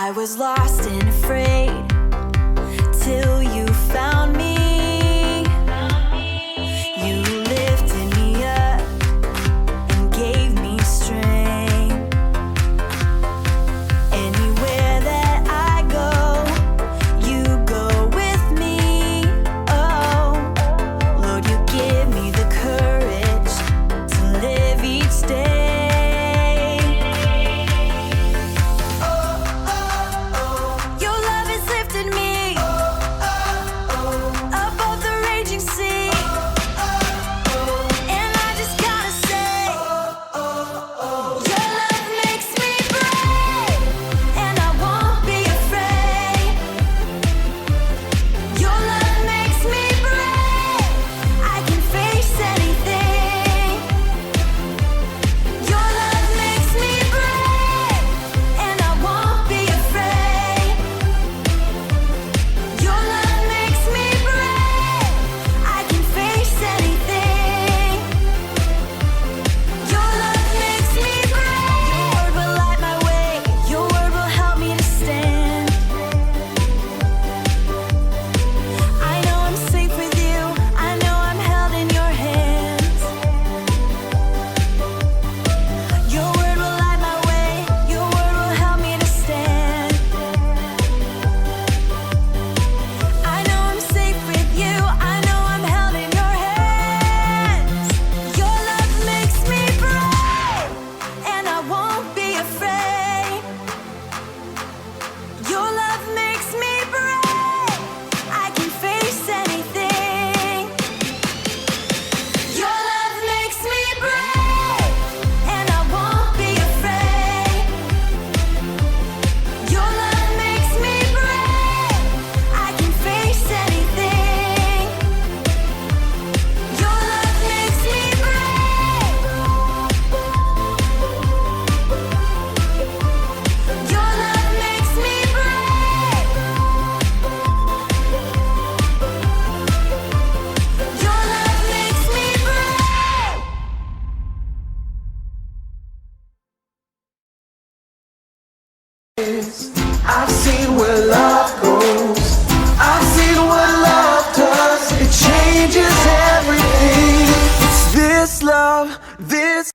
I was lost and afraid till you found me. You lifted me up and gave me strength. Anywhere that I go, you go with me. Oh, Lord, you give me the courage to live each day. I've seen where love goes. I've seen what love does. It changes everything. It's this love, this.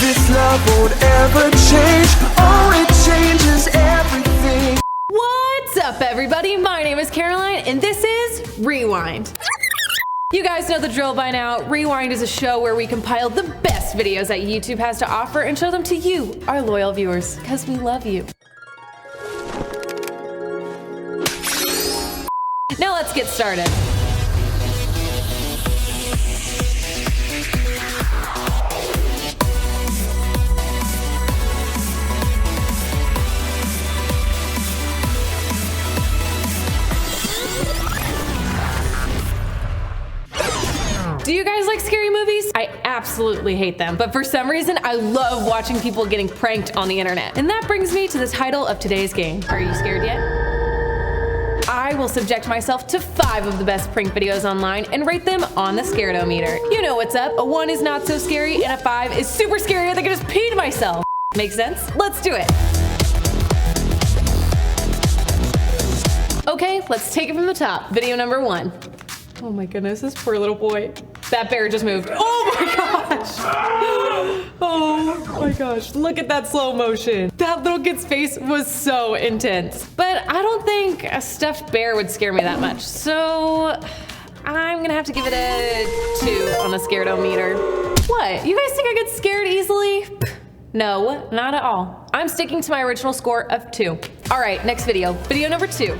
This love won't ever change. Oh, it changes everything. What's up, everybody? My name is Caroline, and this is Rewind. You guys know the drill by now. Rewind is a show where we compile the best videos that YouTube has to offer and show them to you, our loyal viewers, because we love you. Now let's get started. Do you guys like scary movies? I absolutely hate them, but for some reason, I love watching people getting pranked on the internet. And that brings me to the title of today's game. Are you scared yet? I will subject myself to 5 of the best prank videos online and rate them on the Scaredometer. You know what's up. A 1 is not so scary and a 5 is super scary. I think I just peed myself. Make sense? Let's do it. Okay, let's take it from the top. Video number 1. Oh my goodness, this poor little boy. That bear just moved. Oh my gosh! Oh my gosh, look at that slow motion. That little kid's face was so intense. But I don't think a stuffed bear would scare me that much. So I'm gonna have to give it a 2 on the Scaredometer. What, you guys think I get scared easily? No, not at all. I'm sticking to my original score of 2. All right, next video. Video number 2.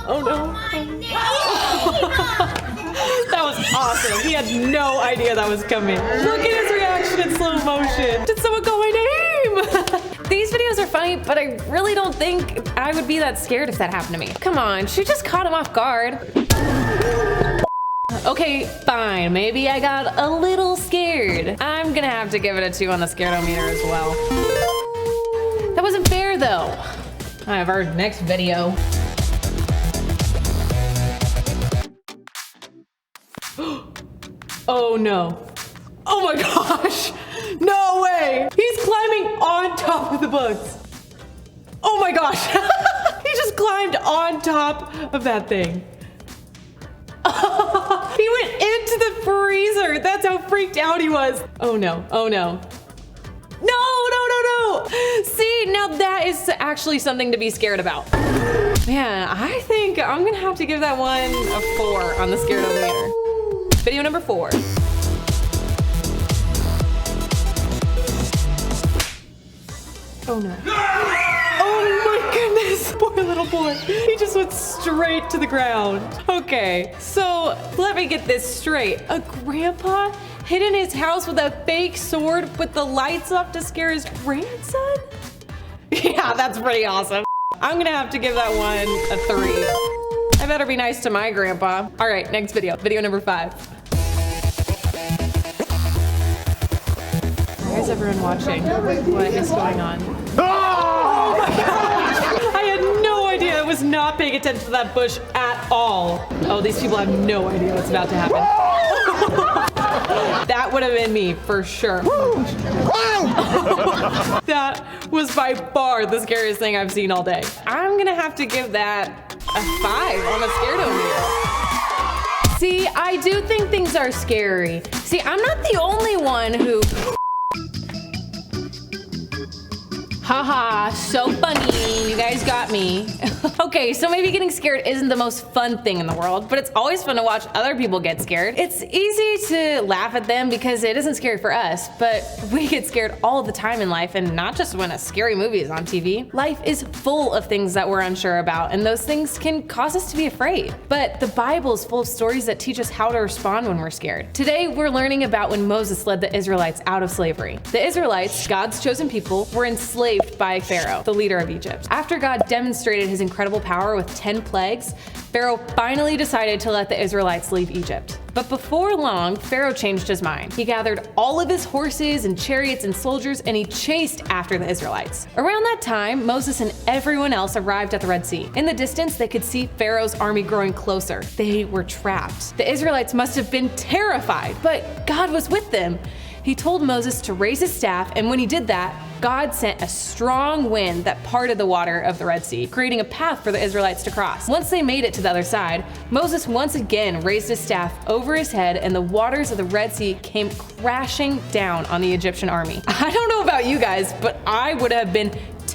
Oh no. That was awesome. He had no idea that was coming. Look at his reaction in slow motion. Did someone call my name? These videos are funny, but I really don't think I would be that scared if that happened to me. Come on, she just caught him off guard. Okay, fine. Maybe I got a little scared. I'm gonna have to give it a 2 on the Scaredometer as well. That wasn't fair though. I have our next video. Oh no. Oh my gosh. No way. He's climbing on top of the books. Oh my gosh. He just climbed on top of that thing. He went into the freezer. That's how freaked out he was. Oh no. Oh no. No. See, now that is actually something to be scared about. Man, I think I'm gonna have to give that one a 4 on the Scaredometer. Video number 4. Oh no. Oh my goodness, poor little boy. He just went straight to the ground. Okay, so let me get this straight. A grandpa hid in his house with a fake sword with the lights off to scare his grandson? Yeah, that's pretty awesome. I'm gonna have to give that one a 3. I better be nice to my grandpa. All right, next video. Video number 5. Where's everyone watching? What is going on? Oh my gosh! I had no idea. I was not paying attention to that bush at all. Oh, these people have no idea what's about to happen. That would have been me for sure. That was by far the scariest thing I've seen all day. I'm gonna have to give that a 5 on the Scaredometer. See, I do think things are scary. See, I'm not the only one who... Haha, so funny. You guys got me. Okay, so maybe getting scared isn't the most fun thing in the world, but it's always fun to watch other people get scared. It's easy to laugh at them because it isn't scary for us, but we get scared all the time in life, and not just when a scary movie is on TV. Life is full of things that we're unsure about, and those things can cause us to be afraid. But the Bible is full of stories that teach us how to respond when we're scared. Today, we're learning about when Moses led the Israelites out of slavery. The Israelites, God's chosen people, were enslaved by Pharaoh, the leader of Egypt. After God demonstrated his incredible power with 10 plagues, Pharaoh finally decided to let the Israelites leave Egypt. But before long, Pharaoh changed his mind. He gathered all of his horses and chariots and soldiers, and he chased after the Israelites. Around that time, Moses and everyone else arrived at the Red Sea. In the distance, they could see Pharaoh's army growing closer. They were trapped. The Israelites must have been terrified, but God was with them. He told Moses to raise his staff, and when he did that, God sent a strong wind that parted the water of the Red Sea, creating a path for the Israelites to cross. Once they made it to the other side, Moses once again raised his staff over his head, and the waters of the Red Sea came crashing down on the Egyptian army. I don't know about you guys, but I would have been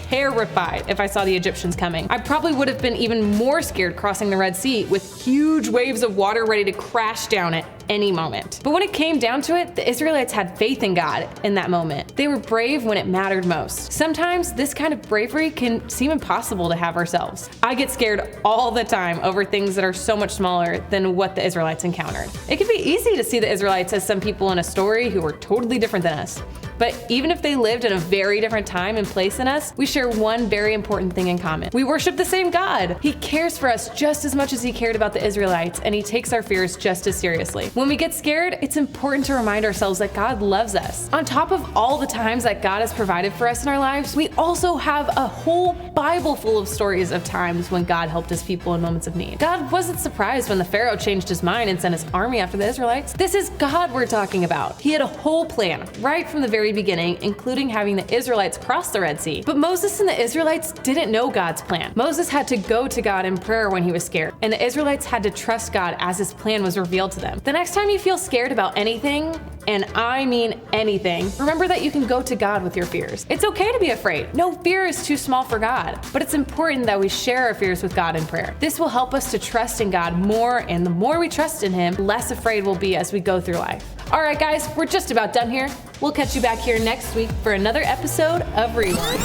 terrified if I saw the Egyptians coming. I probably would have been even more scared crossing the Red Sea with huge waves of water ready to crash down at any moment. But when it came down to it, the Israelites had faith in God in that moment. They were brave when it mattered most. Sometimes this kind of bravery can seem impossible to have ourselves. I get scared all the time over things that are so much smaller than what the Israelites encountered. It can be easy to see the Israelites as some people in a story who were totally different than us. But even if they lived in a very different time and place than us, we share one very important thing in common. We worship the same God. He cares for us just as much as he cared about the Israelites, and he takes our fears just as seriously. When we get scared, it's important to remind ourselves that God loves us. On top of all the times that God has provided for us in our lives, we also have a whole Bible full of stories of times when God helped his people in moments of need. God wasn't surprised when the Pharaoh changed his mind and sent his army after the Israelites. This is God we're talking about. He had a whole plan right from the very beginning, including having the Israelites cross the Red Sea. But Moses and the Israelites didn't know God's plan. Moses had to go to God in prayer when he was scared, and the Israelites had to trust God as his plan was revealed to them. The next time you feel scared about anything, and I mean anything, remember that you can go to God with your fears. It's okay to be afraid. No fear is too small for God, but it's important that we share our fears with God in prayer. This will help us to trust in God more, and the more we trust in him, less afraid we'll be as we go through life. All right, guys, we're just about done here. We'll catch you back here next week for another episode of Rewind.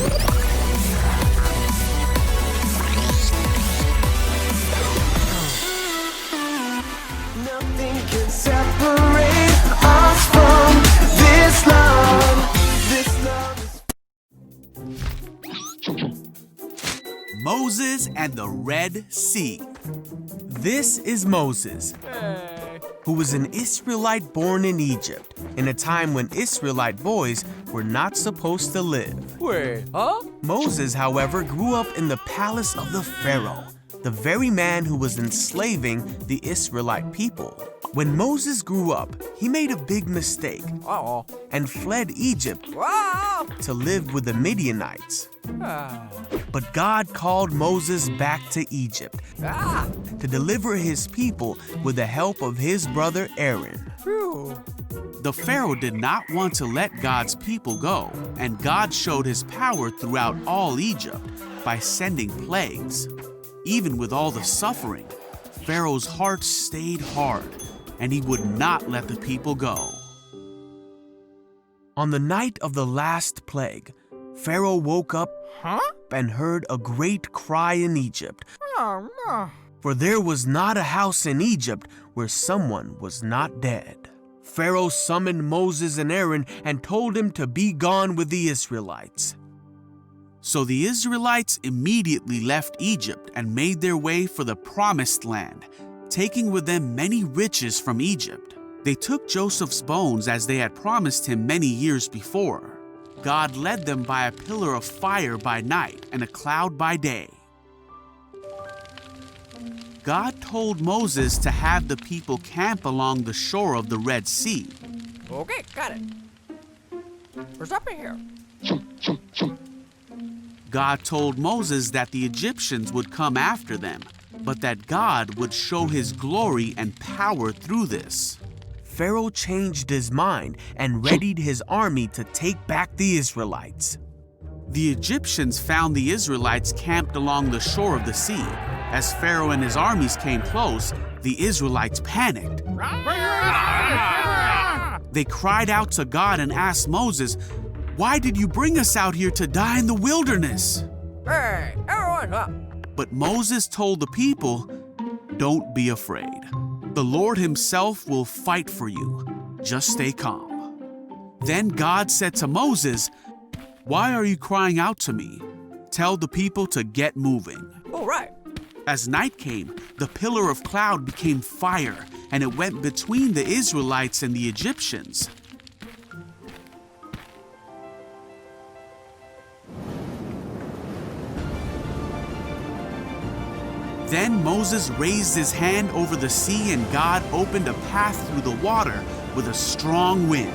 Nothing can separate us from this love. This love is Moses and the Red Sea. This is Moses, who was an Israelite born in Egypt in a time when Israelite boys were not supposed to live. Wait, huh? Moses, however, grew up in the palace of the Pharaoh, the very man who was enslaving the Israelite people. When Moses grew up, he made a big mistake Uh-oh. and fled Egypt Wow! to live with the Midianites. But God called Moses back to Egypt to deliver his people with the help of his brother Aaron. Phew. The Pharaoh did not want to let God's people go, and God showed his power throughout all Egypt by sending plagues. Even with all the suffering, Pharaoh's heart stayed hard, and he would not let the people go. On the night of the last plague, Pharaoh woke up and heard a great cry in Egypt, Oh, no. for there was not a house in Egypt where someone was not dead. Pharaoh summoned Moses and Aaron and told him to be gone with the Israelites. So the Israelites immediately left Egypt and made their way for the Promised Land, taking with them many riches from Egypt. They took Joseph's bones as they had promised him many years before. God led them by a pillar of fire by night and a cloud by day. God told Moses to have the people camp along the shore of the Red Sea. Okay, got it. What's up in here? God told Moses that the Egyptians would come after them, but that God would show his glory and power through this. Pharaoh changed his mind and readied his army to take back the Israelites. The Egyptians found the Israelites camped along the shore of the sea. As Pharaoh and his armies came close, the Israelites panicked. They cried out to God and asked Moses, "Why did you bring us out here to die in the wilderness?" Hey, everyone up. But Moses told the people, "Don't be afraid. The Lord himself will fight for you. Just stay calm." Then God said to Moses, "Why are you crying out to me? Tell the people to get moving." All right. As night came, the pillar of cloud became fire, and it went between the Israelites and the Egyptians. Then Moses raised his hand over the sea, and God opened a path through the water with a strong wind.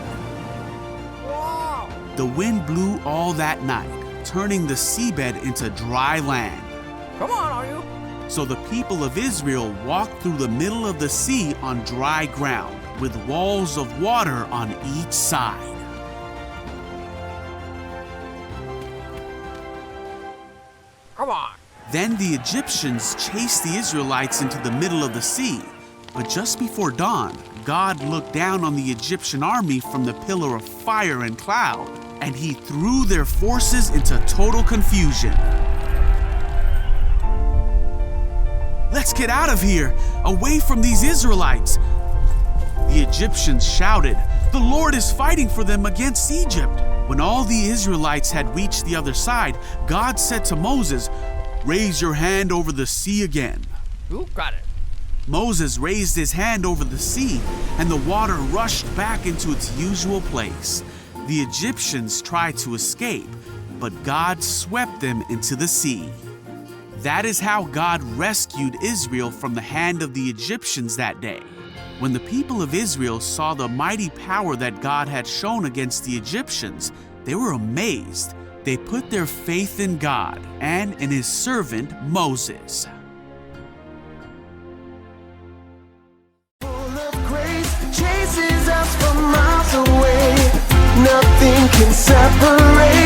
Wow. The wind blew all that night, turning the seabed into dry land. Come on, are you? So the people of Israel walked through the middle of the sea on dry ground, with walls of water on each side. Then the Egyptians chased the Israelites into the middle of the sea. But just before dawn, God looked down on the Egyptian army from the pillar of fire and cloud, and he threw their forces into total confusion. "Let's get out of here, away from these Israelites!" The Egyptians shouted, "The Lord is fighting for them against Egypt." When all the Israelites had reached the other side, God said to Moses, "Raise your hand over the sea again." Ooh, got it. Moses raised his hand over the sea, and the water rushed back into its usual place. The Egyptians tried to escape, but God swept them into the sea. That is how God rescued Israel from the hand of the Egyptians that day. When the people of Israel saw the mighty power that God had shown against the Egyptians, they were amazed. They put their faith in God and in his servant Moses. Full of grace, chases us from miles away. Nothing can separate